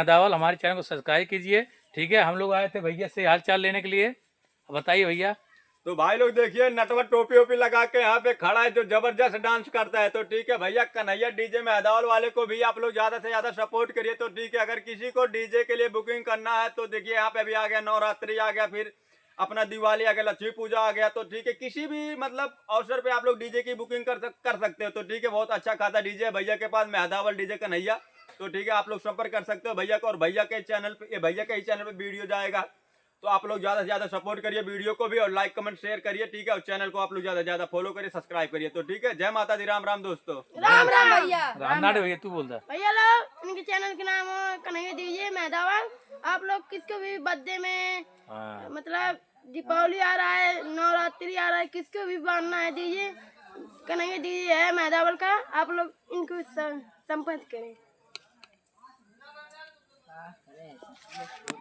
दावल, हमारे चैनल को सब्सक्राइब कीजिए। ठीक है, हम लोग आए थे भैया से हाल चाल लेने के लिए। बताइए भैया। तो भाई लोग देखिए, नटवर टोपी ओपी लगा के यहाँ पे खड़ा है जो जबरदस्त डांस करता है। तो ठीक है भैया, कन्हैया डीजे मैदावल वाले को भी आप लोग ज्यादा से ज्यादा सपोर्ट करिए। तो ठीक है, अगर किसी को डीजे के लिए बुकिंग करना है तो देखिए यहाँ पे अभी आ गया नवरात्रि, आ गया फिर अपना दिवाली आ गया, लक्ष्मी पूजा आ गया। तो ठीक है, किसी भी मतलब अवसर पे आप लोग डीजे की बुकिंग कर सकते हो। तो ठीक है, बहुत अच्छा खासा डीजे है भैया के पास, मैदावल डीजे कन्हैया। तो ठीक है, आप लोग संपर्क कर सकते हो भैया को। और भैया के चैनल पे, भैया के ही चैनल पे वीडियो जाएगा। तो आप लोग ज्यादा से ज्यादा सपोर्ट करिए वीडियो को भी, और लाइक कमेंट शेयर करिए। ठीक है, और चैनल को आप लोग ज्यादा से ज्यादा फॉलो करिए, सब्सक्राइब करिए। तो ठीक है, जय माता दी, राम राम दोस्तों। राम राम भैया। राम नाडे भैया, तू बोलता। भैया लोग, इनके चैनल के नाम कन्हैया दीजिए मैदावल। आप लोग किसको भी बर्थडे में मतलब दीपावली आ रहा है, नवरात्रि आ रहा है, किसको भी बांधना है दीजिए, कन्हैया दीजिए है मैदावल का। आप लोग इनको संपर्क करें।